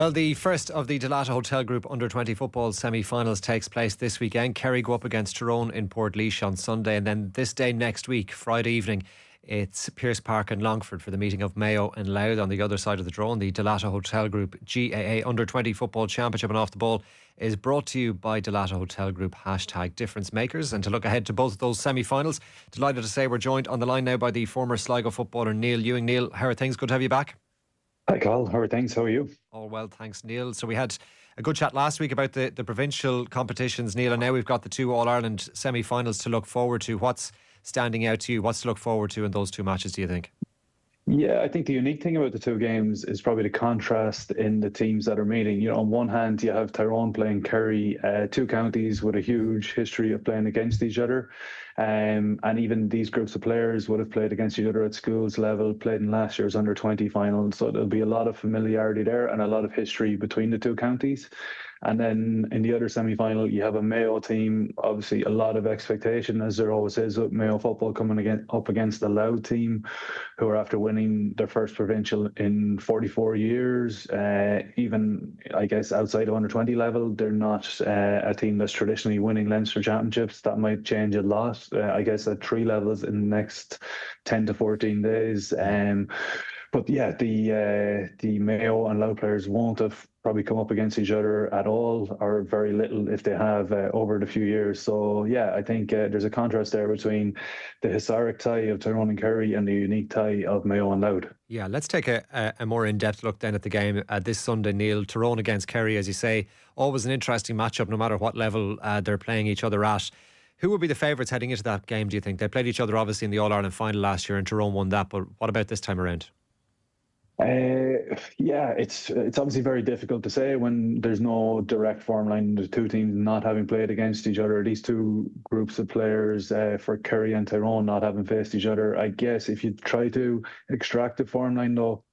Well, the first of the Dalata Hotel Group Under-20 football semi-finals takes place this weekend. Kerry go up against Tyrone in Portlaoise on Sunday, and then this day next week, Friday evening, it's Pearse Park in Longford for the meeting of Mayo and Louth on the other side of the draw. The Dalata Hotel Group GAA Under-20 Football Championship and Off the Ball is brought to you by Dalata Hotel Group #Difference Makers. And to look ahead to both of those semi-finals, delighted to say we're joined on the line now by the former Sligo footballer Neil Ewing. Neil, how are things? Good to have you back. Hi Carl, how are things? How are you? All well, thanks, Neil. So we had a good chat last week about the provincial competitions, Neil, and now we've got the two All-Ireland semi-finals to look forward to. What's standing out to you? What's to look forward to in those two matches, do you think? Yeah, I think the unique thing about the two games is probably the contrast in the teams that are meeting. You know, on one hand, you have Tyrone playing Kerry, two counties with a huge history of playing against each other. And even these groups of players would have played against each other at schools level, played in last year's Under-20 final. So there'll be a lot of familiarity there and a lot of history between the two counties. And then in the other semi-final, you have a Mayo team, obviously a lot of expectation, as there always is with Mayo football, coming up against the Louth team, who are after winning their first provincial in 44 years. Even, I guess, outside of Under-20 level, they're not a team that's traditionally winning Leinster championships. That might change a lot, I guess, at three levels in the next 10 to 14 days. But yeah, the Mayo and Louth players won't have probably come up against each other at all, or very little if they have over the few years. So yeah, I think there's a contrast there between the historic tie of Tyrone and Kerry and the unique tie of Mayo and Louth. Yeah, let's take a more in-depth look then at the game this Sunday, Neil. Tyrone against Kerry, as you say, always an interesting matchup no matter what level they're playing each other at. Who would be the favourites heading into that game, do you think? They played each other obviously in the All-Ireland final last year and Tyrone won that, but what about this time around? Yeah, it's obviously very difficult to say when there's no direct form line. The two teams not having played against each other, these two groups of players for Kerry and Tyrone not having faced each other. I guess if you try to extract the form line though,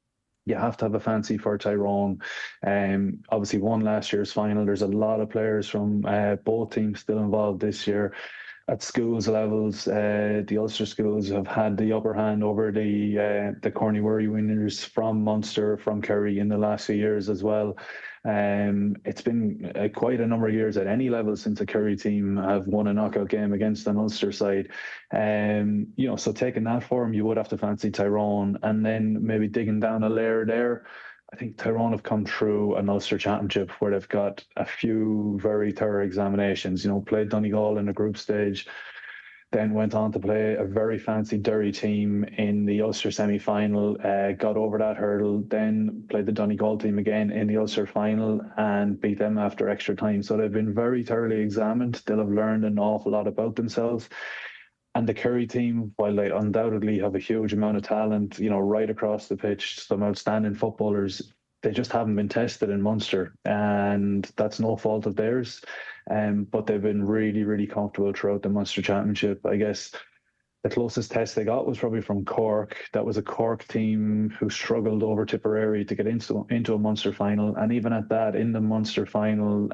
you have to have a fancy for Tyrone. Obviously won last year's final. There's a lot of players from both teams still involved this year. At schools levels, the Ulster schools have had the upper hand over the Corny Worry winners from Munster, from Kerry in the last few years as well. It's been quite a number of years at any level since the Kerry team have won a knockout game against an Ulster side. So taking that form, you would have to fancy Tyrone, and then maybe digging down a layer there. I think Tyrone have come through an Ulster Championship where they've got a few very thorough examinations. You know, played Donegal in the group stage, then went on to play a very fancy Derry team in the Ulster semi-final, got over that hurdle, then played the Donegal team again in the Ulster final and beat them after extra time. So they've been very thoroughly examined. They'll have learned an awful lot about themselves. And the Kerry team, while they undoubtedly have a huge amount of talent, you know, right across the pitch, some outstanding footballers, they just haven't been tested in Munster, and that's no fault of theirs. But they've been really, really comfortable throughout the Munster Championship. I guess the closest test they got was probably from Cork. That was a Cork team who struggled over Tipperary to get into a Munster final. And even at that, in the Munster final,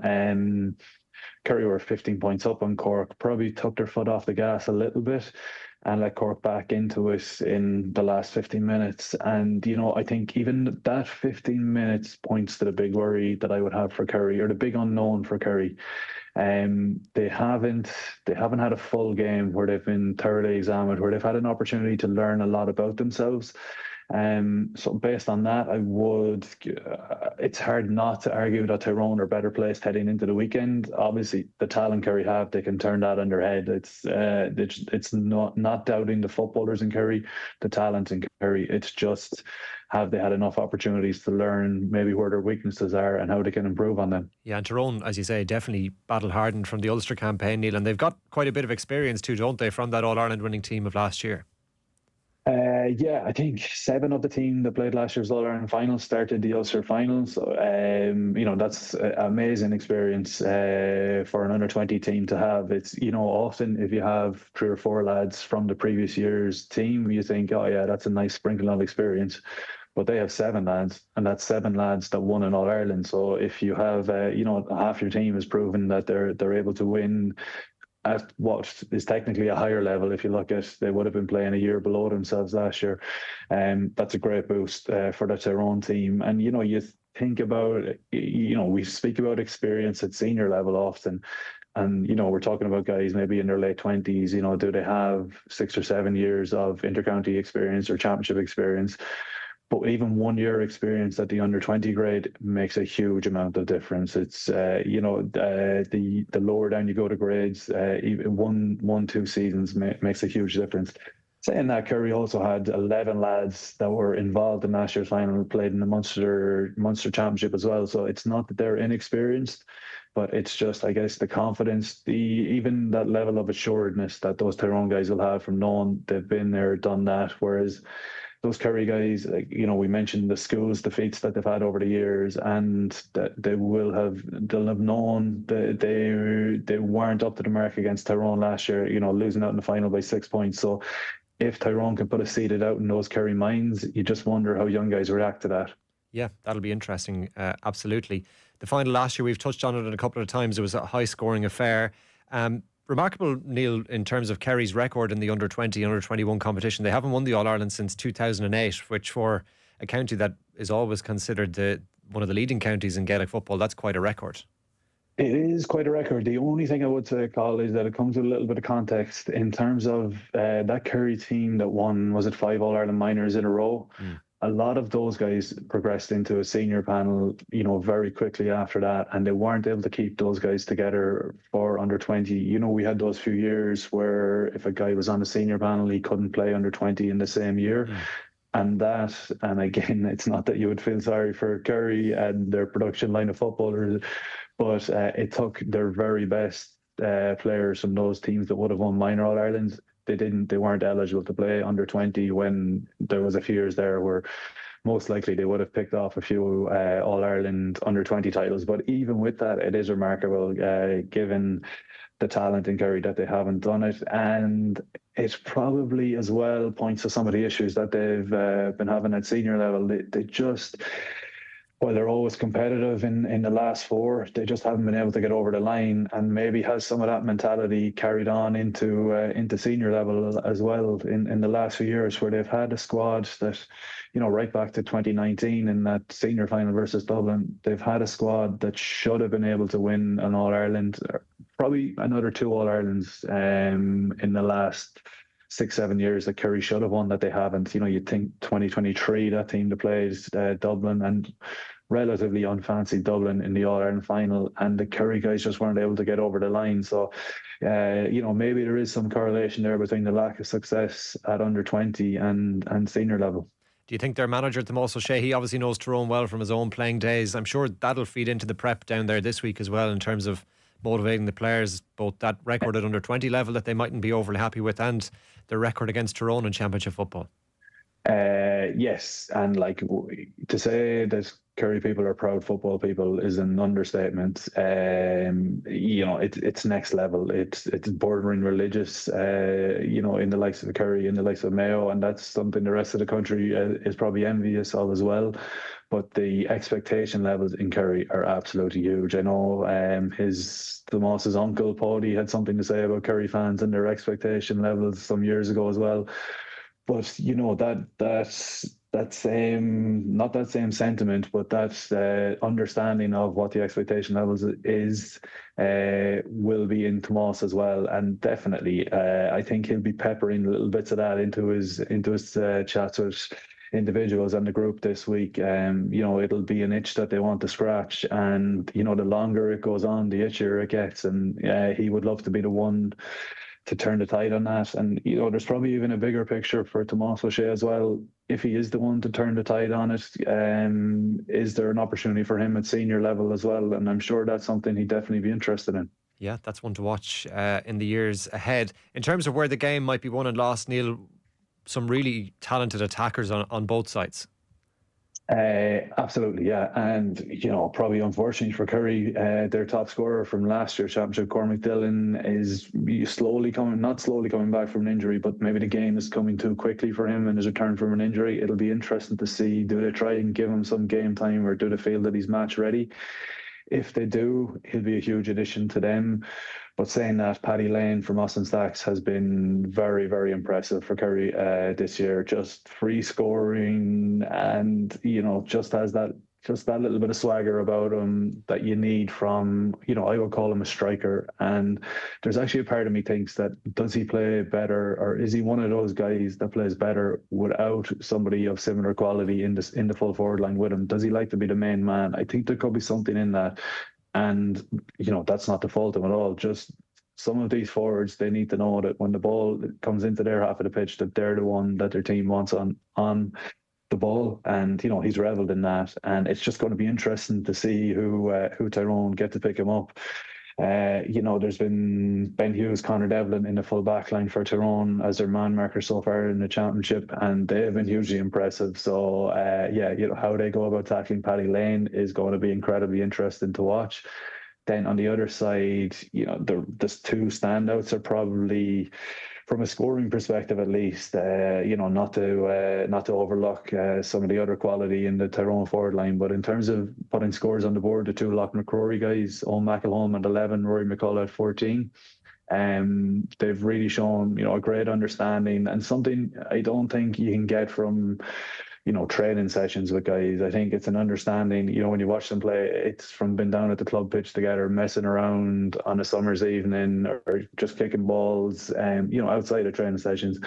Kerry were 15 points up on Cork, probably took their foot off the gas a little bit and let Cork back into it in the last 15 minutes. And, you know, I think even that 15 minutes points to the big worry that I would have for Kerry, or the big unknown for Kerry. They haven't had a full game where they've been thoroughly examined, where they've had an opportunity to learn a lot about themselves. So based on that, it's hard not to argue that Tyrone are better placed heading into the weekend. Obviously, the talent Kerry have, they can turn that on their head. It's not doubting the footballers in Kerry, the talent in Kerry. It's just, have they had enough opportunities to learn maybe where their weaknesses are and how they can improve on them? Yeah, and Tyrone, as you say, definitely battle hardened from the Ulster campaign, Neil, and they've got quite a bit of experience too, don't they, from that All-Ireland winning team of last year? Yeah, I think 7 of the team that played last year's All-Ireland final started the Ulster final. So, that's an amazing experience for an Under-20 team to have. It's, often if you have 3 or 4 lads from the previous year's team, you think, oh yeah, that's a nice sprinkle of experience. But they have 7 lads, and that's 7 lads that won an All-Ireland. So if you have, half your team has proven that they're able to win at what is technically a higher level. If you look at, they would have been playing a year below themselves last year. That's a great boost for the Tyrone team. And, think about, we speak about experience at senior level often. And, we're talking about guys maybe in their late 20s, do they have 6 or 7 years of intercounty experience or championship experience? But even 1 year experience at the under 20 grade makes a huge amount of difference. It's, the lower down you go to grades, even 1, 2 seasons makes a huge difference. Saying that, Kerry also had 11 lads that were involved in last year's final and played in the Munster Championship as well. So it's not that they're inexperienced, but it's just, I guess, the confidence, even that level of assuredness that those Tyrone guys will have from knowing they've been there, done that. Whereas those Kerry guys, we mentioned the schools defeats that they've had over the years, and that they'll have known that they weren't up to the mark against Tyrone last year, losing out in the final by 6 points. So if Tyrone can put a seeded out in those Kerry minds, you just wonder how young guys react to that. Yeah, that'll be interesting. Absolutely. The final last year, we've touched on it a couple of times. It was a high-scoring affair. Remarkable, Neil, in terms of Kerry's record in the under-20, under-21 competition. They haven't won the All-Ireland since 2008, which for a county that is always considered one of the leading counties in Gaelic football, that's quite a record. It is quite a record. The only thing I would say, Carl, is that it comes with a little bit of context in terms of that Kerry team that won, was it 5 All-Ireland minors in a row? A lot of those guys progressed into a senior panel, very quickly after that, and they weren't able to keep those guys together for under 20. We had those few years where if a guy was on the senior panel, he couldn't play under 20 in the same year. And again, it's not that you would feel sorry for Kerry and their production line of footballers, but it took their very best players from those teams that would have won minor All-Irelands. They weren't eligible to play under 20 when there was a few years there where most likely they would have picked off a few All-Ireland under 20 titles. But even with that, it is remarkable given the talent in Kerry that they haven't done it. And it probably as well points to some of the issues that they've been having at senior level. They just, while they're always competitive in the last four, they just haven't been able to get over the line, and maybe has some of that mentality carried on into senior level as well in the last few years, where they've had a squad that, right back to 2019 in that senior final versus Dublin, they've had a squad that should have been able to win an All-Ireland, probably another 2 All-Irelands in the last 6-7 years that Kerry should have won that they haven't. You'd think 2023, that team that plays Dublin, and relatively unfancied Dublin in the All-Ireland final, and the Kerry guys just weren't able to get over the line. So, maybe there is some correlation there between the lack of success at under 20 and senior level. Do you think their manager, Tomás O'Shea, he obviously knows Tyrone well from his own playing days. I'm sure that'll feed into the prep down there this week as well, in terms of motivating the players, both that record at under 20 level that they mightn't be overly happy with, and the record against Tyrone in championship football. Yes, and to say that Kerry people are proud football people is an understatement. It's next level. It's bordering religious. In the likes of Kerry, in the likes of Mayo, and that's something the rest of the country is probably envious of as well. But the expectation levels in Kerry are absolutely huge. I know Tomás's uncle Paddy had something to say about Kerry fans and their expectation levels some years ago as well. But that same, not that same sentiment, but that understanding of what the expectation levels is will be in Tomás as well, and definitely I think he'll be peppering little bits of that into his chats with individuals and the group this week. It'll be an itch that they want to scratch, and the longer it goes on, the itchier it gets, and he would love to be the one to turn the tide on that. And there's probably even a bigger picture for Tomás O'Shea as well. If he is the one to turn the tide on it, is there an opportunity for him at senior level as well? And I'm sure that's something he'd definitely be interested in. Yeah, that's one to watch in the years ahead. In terms of where the game might be won and lost, Neil, some really talented attackers on both sides. Absolutely, yeah. And, probably unfortunately for Kerry, their top scorer from last year's championship, Cormac Dillon, is not slowly coming back from an injury, but maybe the game is coming too quickly for him and his return from an injury. It'll be interesting to see, do they try and give him some game time, or do they feel that he's match ready? If they do, he'll be a huge addition to them. But saying that, Paddy Lane from Austin Stacks has been very, very impressive for Kerry this year. Just free scoring, and just has that just that little bit of swagger about him that you need from, I would call him a striker. And there's actually a part of me thinks that, does he play better, or is he one of those guys that plays better without somebody of similar quality in the full forward line with him? Does he like to be the main man? I think there could be something in that. And, that's not to fault him at all. Just some of these forwards, they need to know that when the ball comes into their half of the pitch, that they're the one that their team wants on the ball. And he's revelled in that, and it's just going to be interesting to see who Tyrone get to pick him up. There's been Ben Hughes, Conor Devlin in the full back line for Tyrone as their man marker so far in the championship, and they've been hugely impressive. So how they go about tackling Paddy Lane is going to be incredibly interesting to watch. Then on the other side, the two standouts are probably, from a scoring perspective at least, not to overlook some of the other quality in the Tyrone forward line, but in terms of putting scores on the board, the two Loch McCrory guys, Owen McElholm at 11, Rory McCullough at 14. They've really shown, a great understanding, and something I don't think you can get from, training sessions with guys. I think it's an understanding, when you watch them play, it's from being down at the club pitch together, messing around on a summer's evening, or just kicking balls, outside of training sessions.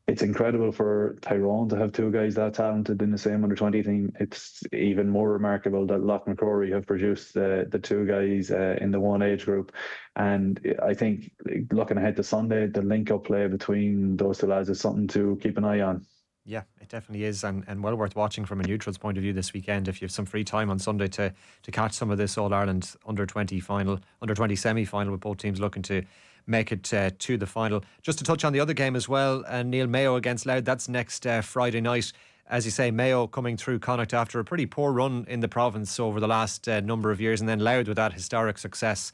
It's incredible for Tyrone to have two guys that talented in the same under-20 team. It's even more remarkable that Loch McCrory have produced the two guys in the one age group. And I think, looking ahead to Sunday, the link-up play between those two lads is something to keep an eye on. Yeah, it definitely is, and well worth watching from a neutral's point of view this weekend. If you have some free time on Sunday to catch some of this All-Ireland under-20 semi-final, with both teams looking to make it to the final. Just to touch on the other game as well, Neil, Mayo against Louth, that's next Friday night. As you say, Mayo coming through Connacht after a pretty poor run in the province over the last number of years, and then Louth with that historic success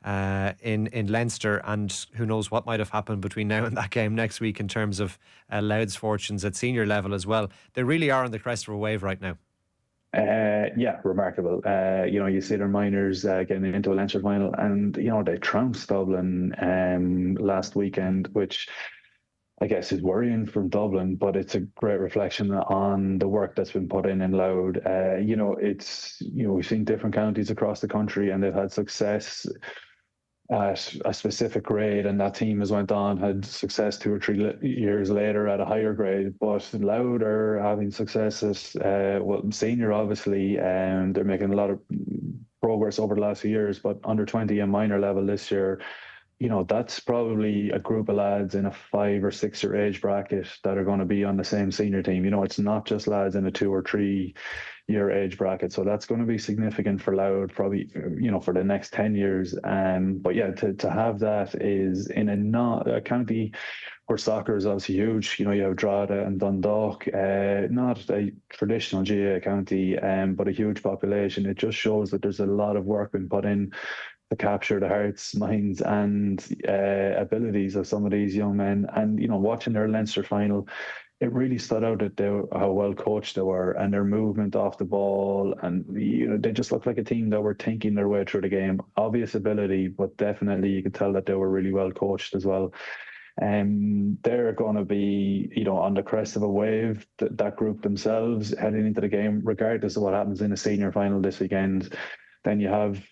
in Leinster, and who knows what might have happened between now and that game next week in terms of Louth's fortunes at senior level as well. They really are on the crest of a wave right now. Remarkable. You see their minors getting into a Leinster final, and they trounced Dublin last weekend, which I guess is worrying from Dublin, but it's a great reflection on the work that's been put in Louth. We've seen different counties across the country, and they've had success at a specific grade, and that team has went on, had success 2 or 3 years later at a higher grade. But Louth are having success at senior, obviously, and they're making a lot of progress over the last few years. But under 20 and minor level this year, that's probably a group of lads in a 5 or 6 year age bracket that are going to be on the same senior team. It's not just lads in a 2 or 3 year age bracket. So that's going to be significant for Louth, probably, for the next 10 years. But yeah, to have that is in a county where soccer is obviously huge. You have Drogheda and Dundalk, not a traditional GAA county, but a huge population. It just shows that there's a lot of work being put in to capture the hearts, minds, and abilities of some of these young men. And watching their Leinster final, it really stood out that how well coached they were, and their movement off the ball, and they just looked like a team that were thinking their way through the game. Obvious ability, but definitely you could tell that they were really well coached as well. They're going to be, on the crest of a wave, that group themselves heading into the game, regardless of what happens in the senior final this weekend. Then you have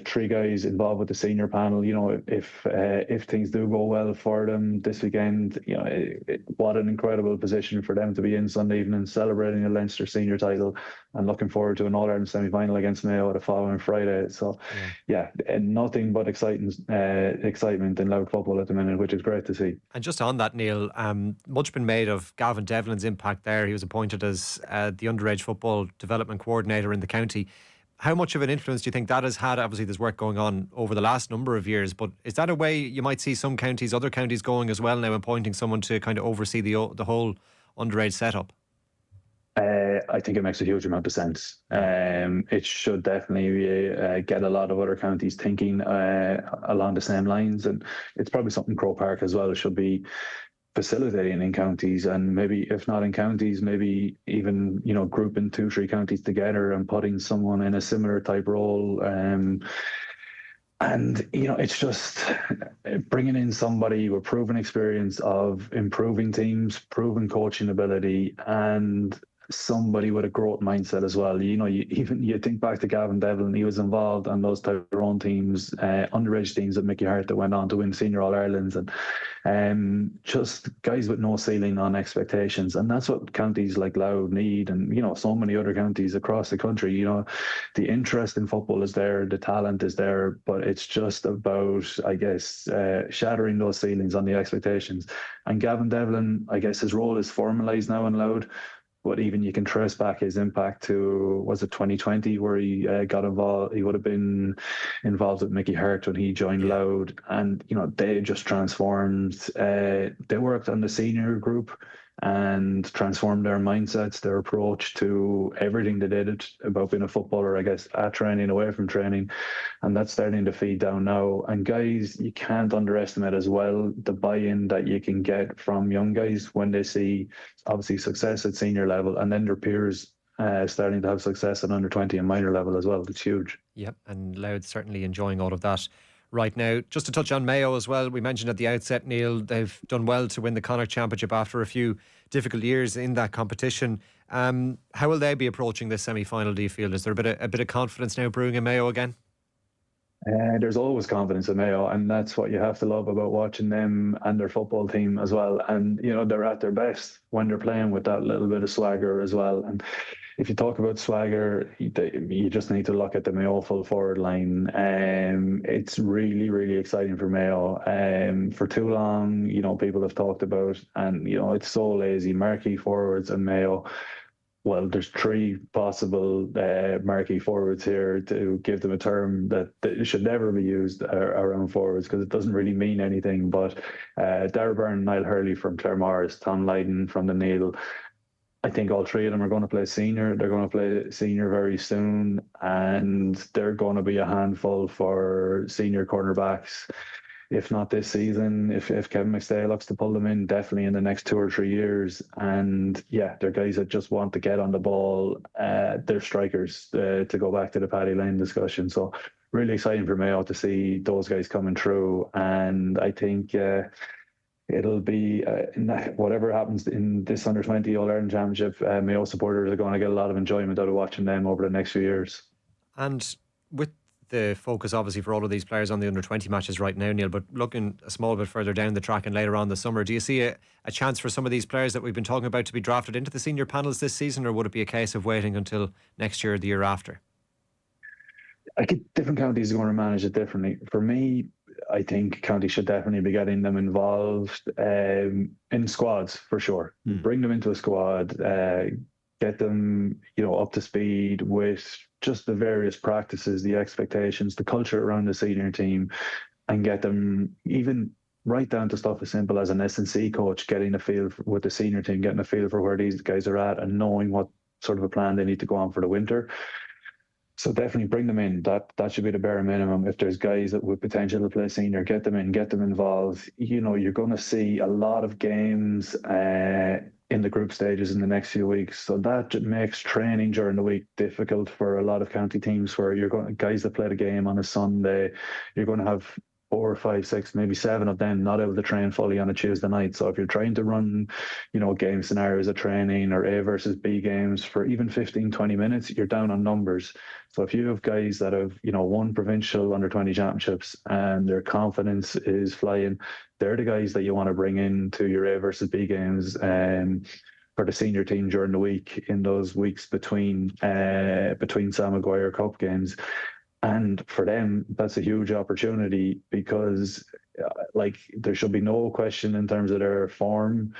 3 guys involved with the senior panel. If things do go well for them this weekend, what an incredible position for them to be in Sunday evening, celebrating a Leinster senior title, and looking forward to an All-Ireland semi-final against Mayo the following Friday. So and nothing but excitement in Louth football at the minute, which is great to see. And just on that, Neil, much been made of Gavin Devlin's impact there. He was appointed as the underage football development coordinator in the county. How much of an influence do you think that has had? Obviously, there's work going on over the last number of years, but is that a way you might see some counties, other counties going as well now, appointing someone to kind of oversee the whole underage setup? I think it makes a huge amount of sense. It should definitely get a lot of other counties thinking along the same lines, and it's probably something Croke Park as well should be facilitating in counties, and maybe if not in counties, maybe even grouping 2-3 counties together and putting someone in a similar type role. And it's just bringing in somebody with proven experience of improving teams, proven coaching ability, and somebody with a growth mindset as well. You think back to Gavin Devitt, and he was involved on those Tyrone teams, underage teams at Mickey Hart that went on to win Senior All Irelands, and just guys with no ceiling on expectations. And that's what counties like Louth need, and so many other counties across the country. The interest in football is there, the talent is there, but it's just about, I guess, shattering those ceilings on the expectations. And Gavin Devlin, I guess his role is formalised now in Louth. But even you can trace back his impact to, was it 2020, where he got involved? He would have been involved with Mickey Hart when he joined Louth, and they just transformed. They worked on the senior group and transformed their mindsets, their approach to everything they did about being a footballer, I guess, at training, away from training. And that's starting to feed down now. And guys, you can't underestimate as well the buy-in that you can get from young guys when they see obviously success at senior level, and then their peers starting to have success at under 20 and minor level as well. It's huge. Yep, and Louth certainly enjoying all of that right now. Just to touch on Mayo as well, we mentioned at the outset, Neil, they've done well to win the Connacht Championship after a few difficult years in that competition. How will they be approaching this semi-final, do you feel? Is there a bit of confidence now brewing in Mayo again? There's always confidence in Mayo, and that's what you have to love about watching them and their football team as well. And they're at their best when they're playing with that little bit of swagger as well. And if you talk about swagger, you just need to look at the Mayo full forward line. It's really, really exciting for Mayo. For too long, people have talked about, and it's so lazy, marquee forwards and Mayo. Well, there's three possible marquee forwards here, to give them a term that should never be used around forwards, because it doesn't really mean anything. But Darragh Byrne, Niall Hurley from Claremorris, Tom Lydon from the Neil. I think all three of them are going to play senior. They're going to play senior very soon, and they're going to be a handful for senior cornerbacks. If not this season, if Kevin McStay looks to pull them in, definitely in the next 2 or 3 years. And yeah, they're guys that just want to get on the ball. They're strikers, to go back to the Paddy Lane discussion. So really exciting for Mayo to see those guys coming through. And I think it'll be, whatever happens in this under-20 All-Ireland Championship, Mayo supporters are going to get a lot of enjoyment out of watching them over the next few years. And with the focus obviously for all of these players on the under-20 matches right now, Neil, but looking a small bit further down the track and later on the summer, do you see a chance for some of these players that we've been talking about to be drafted into the senior panels this season, or would it be a case of waiting until next year or the year after? I think different counties are going to manage it differently. For me, I think counties should definitely be getting them involved in squads for sure. Bring them into a squad, get them, up to speed with just the various practices, the expectations, the culture around the senior team, and get them even right down to stuff as simple as an S&C coach getting a feel with the senior team, getting a feel for where these guys are at, and knowing what sort of a plan they need to go on for the winter. So definitely bring them in. That should be the bare minimum. If there's guys that with potential to play senior, get them in, get them involved. You're going to see a lot of games in the group stages in the next few weeks. So that makes training during the week difficult for a lot of county teams, where you're going guys that play the game on a Sunday, you're going to have 4, 5, 6, maybe 7 of them not able to train fully on a Tuesday night. So if you're trying to run, game scenarios of training or A versus B games for even 15, 20 minutes, you're down on numbers. So if you have guys that have, won provincial under-20 championships and their confidence is flying, they're the guys that you want to bring into your A versus B games for the senior team during the week, in those weeks between Sam Maguire Cup games. And for them, that's a huge opportunity, because there should be no question in terms of their form,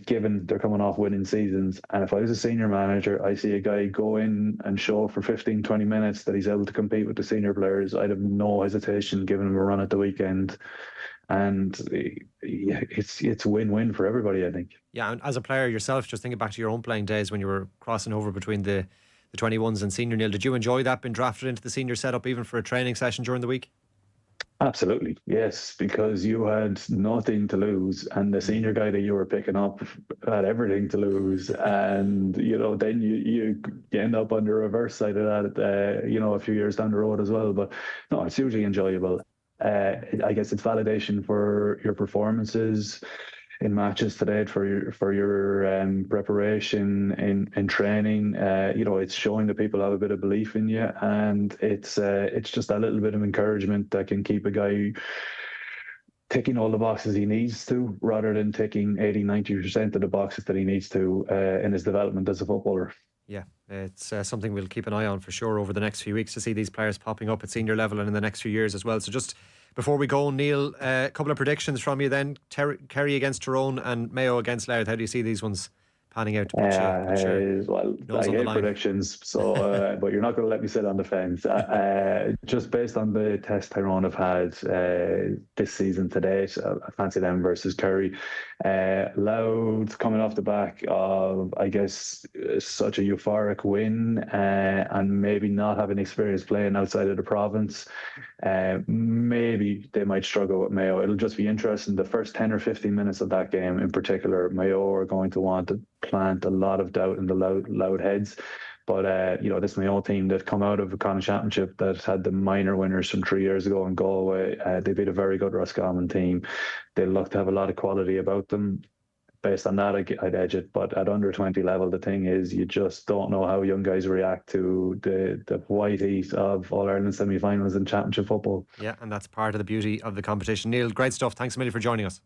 given they're coming off winning seasons. And if I was a senior manager, I see a guy go in and show for 15, 20 minutes that he's able to compete with the senior players, I'd have no hesitation giving him a run at the weekend. And it's win-win for everybody, I think. Yeah, and as a player yourself, just thinking back to your own playing days when you were crossing over between the 21s and senior, Neil, did you enjoy that, being drafted into the senior setup even for a training session during the week? Absolutely, yes, because you had nothing to lose, and the senior guy that you were picking up had everything to lose, and then you end up on the reverse side of that, a few years down the road as well. But no, it's hugely enjoyable. I guess it's validation for your performances. in matches to date for your preparation in training. It's showing that people have a bit of belief in you, and it's just a little bit of encouragement that can keep a guy ticking all the boxes he needs to, rather than ticking 80-90% of the boxes that he needs to in his development as a footballer. Yeah, it's something we'll keep an eye on for sure over the next few weeks, to see these players popping up at senior level and in the next few years as well. So just before we go, Neil, a couple of predictions from you then. Kerry against Tyrone and Mayo against Louth. How do you see these ones panning out to put Well, nose I on the hate line? predictions, so but you're not going to let me sit on the fence. Just based on the test Tyrone have had this season to date, I fancy them versus Kerry. Louth coming off the back of, I guess, such a euphoric win, and maybe not having experience playing outside of the province. Maybe they might struggle with Mayo. It'll just be interesting. The first 10 or 15 minutes of that game in particular, Mayo are going to want to plant a lot of doubt in the loud heads. But this Mayo team that come out of the Connacht Championship that had the minor winners from 3 years ago in Galway, they beat a very good Roscommon team. They look to have a lot of quality about them. Based on that, I'd edge it. But at under 20 level, the thing is, you just don't know how young guys react to the white heat of All Ireland semi-finals and Championship football. Yeah, and that's part of the beauty of the competition. Neil, great stuff. Thanks a million for joining us.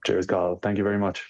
Cheers, Carl. Thank you very much.